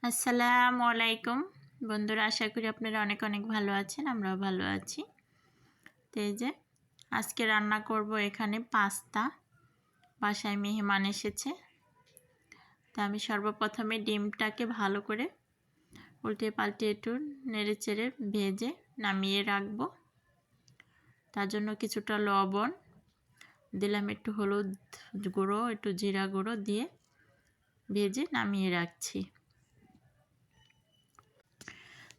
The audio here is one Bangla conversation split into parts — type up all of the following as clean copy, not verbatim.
আসসালামু আলাইকুম বন্ধুরা, আশা করি আপনারা অনেক অনেক ভালো আছেন। আমরাও ভালো আছি। তো এই যে আজকে রান্না করব এখানে পাস্তা। বাসায় মেহমান এসেছে, তো আমি সর্বপ্রথমে ডিমটাকে ভালো করে উল্টে পাল্টে একটু নেড়ে চেড়ে ভেজে নামিয়ে রাখবো। তার জন্য কিছুটা লবণ দিলাম, একটু হলুদ গুঁড়ো, একটু জিরা গুঁড়ো দিয়ে ভেজে নামিয়ে রাখছি।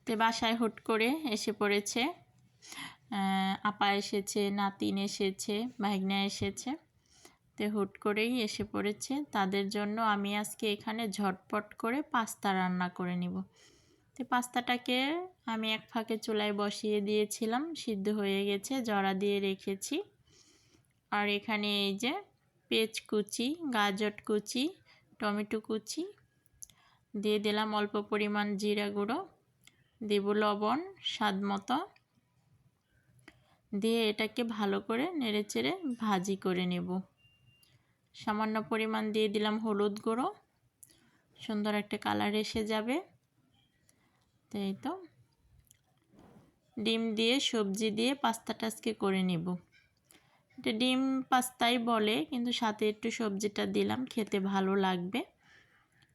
তো বাসায় হুট করে এসে পড়েছে, আপা এসেছে, নাতিন এসেছে, ভাগ্না এসেছে। তো হুট করেই এসে পড়েছে, তাদের জন্য আমি আজকে এখানে ঝটপট করে পাস্তা রান্না করে নিব। তো পাস্তাটাকে আমি এক ফাঁকে চুলায় বসিয়ে দিয়েছিলাম, সিদ্ধ হয়ে গেছে, জড়া দিয়ে রেখেছি। আর এখানে এই যে পেঁয়াজ কুচি, গাজর কুচি, টমেটো কুচি দিয়ে দিলাম, অল্প পরিমাণ জিরা গুঁড়ো, দেব লবণ স্বাদ মতো, দিয়ে এটাকে ভালো করে নেড়েচেড়ে ভাজি করে নেব। সামান্য পরিমাণ দিয়ে দিলাম হলুদ গুঁড়ো, সুন্দর একটা কালার এসে যাবে। তো এই তো ডিম দিয়ে সবজি দিয়ে পাস্তাটা আজকে করে নেব। এটা ডিম পাস্তাই বলে, কিন্তু সাথে একটু সবজিটা দিলাম, খেতে ভালো লাগবে।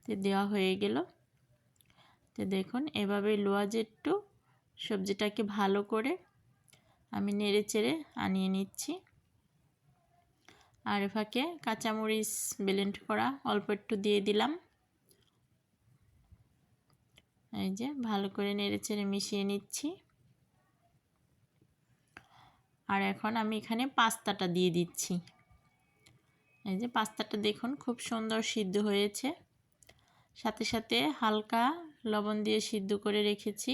তো দেওয়া হয়ে গেল। তো দেখুন এভাবে লোয়াজে একটু সবজিটাকে ভালো করে আমি নেড়ে চেড়ে আনিয়ে নিচ্ছি। আর ফাঁকে কাঁচামরিচ ব্লেন্ড করা অল্প একটু দিয়ে দিলাম। এই যে ভালো করে নেড়ে চেড়ে মিশিয়ে নিচ্ছি। আর এখন আমি এখানে পাস্তাটা দিয়ে দিচ্ছি। এই যে পাস্তাটা দেখুন খুব সুন্দর সিদ্ধ হয়েছে। সাথে সাথে হালকা লবণ দিয়ে সিদ্ধ করে রেখেছি।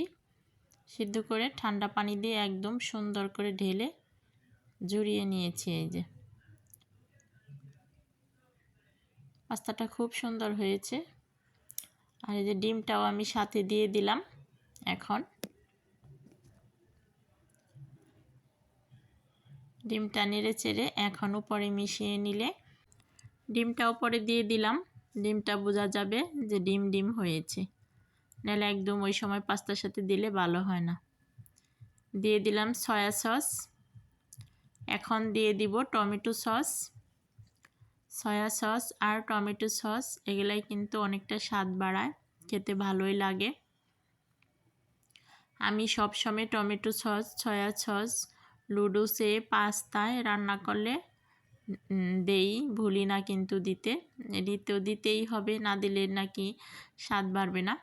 সিদ্ধ করে ঠান্ডা পানি দিয়ে একদম সুন্দর করে ঢেলে জড়িয়ে নিয়েছি। এই যে পাস্তাটা খুব সুন্দর হয়েছে। আর এই যে ডিমটাও আমি সাথে দিয়ে দিলাম। এখন ডিমটা নেড়ে চেড়ে এখন উপরে মিশিয়ে নিলে, ডিমটা উপরে দিয়ে দিলাম, ডিমটা বোঝা যাবে যে ডিম ডিম হয়েছে, নাহলে একদম ওই সময় পাস্তার সাথে দিলে ভালো হয় না। দিয়ে দিলাম সয়া সস, এখন দিয়ে দিব টমেটো সস। সয়া সস আর টমেটো সস এগুলাই কিন্তু অনেকটা স্বাদ বাড়ায়, খেতে ভালোই লাগে। আমি সব সময় টমেটো সস, সয়া সস নুডলসে, পাস্তায় রান্না করলে দেই, ভুলি না কিন্তু দিতে। দিতেই হবে, না দিলে নাকি স্বাদ বাড়বে না,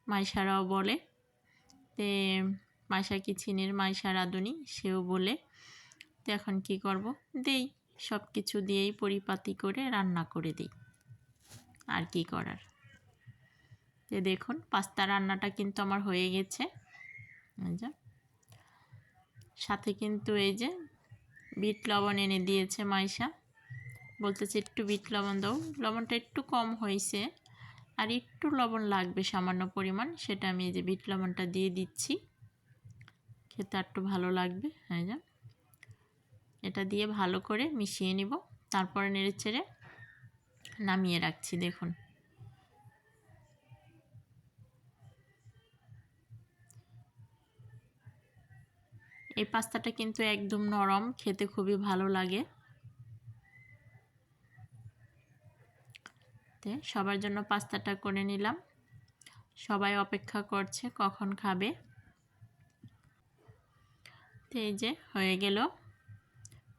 মাইশারাও বলে। তে মাইশা কিচেনের মাইশা রাঁধুনি, সেও বলে। তো এখন কি করব, দেই, সব কিছু দিয়েই পরিপাতি করে রান্না করে দিই, আর কি করার। তো দেখুন পাস্তা রান্নাটা কিন্তু আমার হয়ে গেছে। সাথে কিন্তু এই যে বিট লবণ এনে দিয়েছে মাইশা, বলতেছে একটু বিট লবণ দাও। লবণটা একটু কম হয়েছে, আর একটু লবণ লাগবে সামান্য পরিমাণ, সেটা আমি এই যে বিট লবণটা দিয়ে দিচ্ছি, খেতে একটু ভালো লাগবে। হ্যাঁ, যা এটা দিয়ে ভালো করে মিশিয়ে নিব, তারপরে নেড়ে চেড়ে নামিয়ে রাখছি। দেখুন এই পাস্তাটা কিন্তু একদম নরম, খেতে খুবই ভালো লাগে। সবার জন্য পাস্তাটা করে নিলাম, সবাই অপেক্ষা করছে কখন খাবে। তো এই যে হয়ে গেল।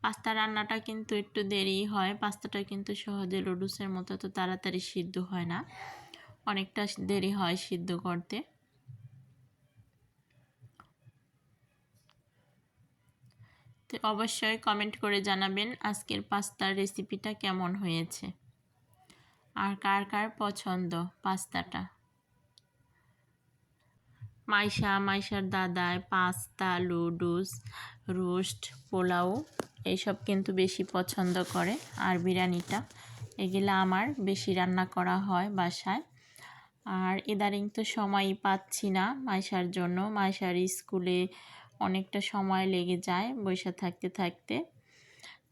পাস্তা রান্নাটা কিন্তু একটু দেরি হয়, পাস্তাটা কিন্তু সহজে নুডলসের মতো তো তাড়াতাড়ি সিদ্ধ হয় না, অনেকটা দেরি হয় সিদ্ধ করতে। তো অবশ্যই কমেন্ট করে জানাবেন আজকের পাস্তার রেসিপিটা কেমন হয়েছে, আর কার কার পছন্দ পাস্তাটা। মাইশার দাদায় পাস্তা, নুডলস, রোস্ট, পোলাও এইসব কিন্তু বেশি পছন্দ করে। আর বিরিয়ানিটা, এগুলো আমার বেশি রান্না করা হয় বাসায়। আর ইদারিং তো সময়ই পাচ্ছি না মাইশার জন্য, মাইশার স্কুলে অনেকটা সময় লেগে যায় বসে থাকতে থাকতে।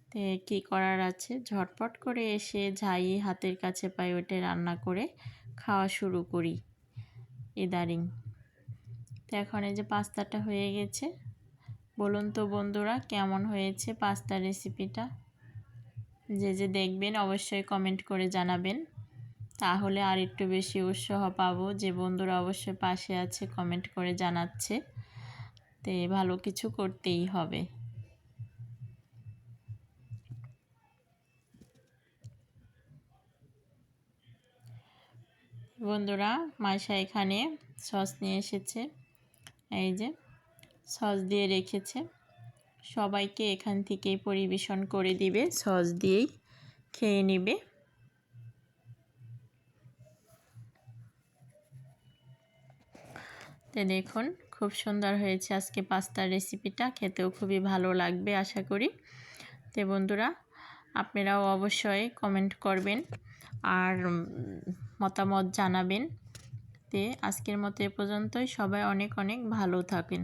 তো কী করার আছে, ঝটপট করে এসে যাই হাতের কাছে পাই ওটা রান্না করে খাওয়া শুরু করি। ইদারিং। তো এখন এই যে পাস্তাটা হয়ে গেছে। বলুন তো বন্ধুরা কেমন হয়েছে পাস্তা রেসিপিটা? যে দেখবেন অবশ্যই কমেন্ট করে জানাবেন, তাহলে আর একটু বেশি উৎসাহ পাবো যে বন্ধুরা অবশ্যই পাশে আছে, কমেন্ট করে জানাচ্ছে। তো ভালো কিছু করতেই হবে। বন্ধুরা মাইশা এখানে সস নিয়ে এসেছে, এই যে সস দিয়ে রেখেছে। সবাইকে এখান থেকেই পরিবেশন করে দিবে, সস দিয়েই খেয়ে নেবে। তো দেখুন খুব সুন্দর হয়েছে আজকে পাস্তার রেসিপিটা, খেতেও খুবই ভালো লাগবে আশা করি। তো বন্ধুরা আপনারাও অবশ্যই কমেন্ট করবেন আর মতামত জানাবেন। তো আজকের মতো এ পর্যন্তই। সবাই অনেক অনেক ভালো থাকেন।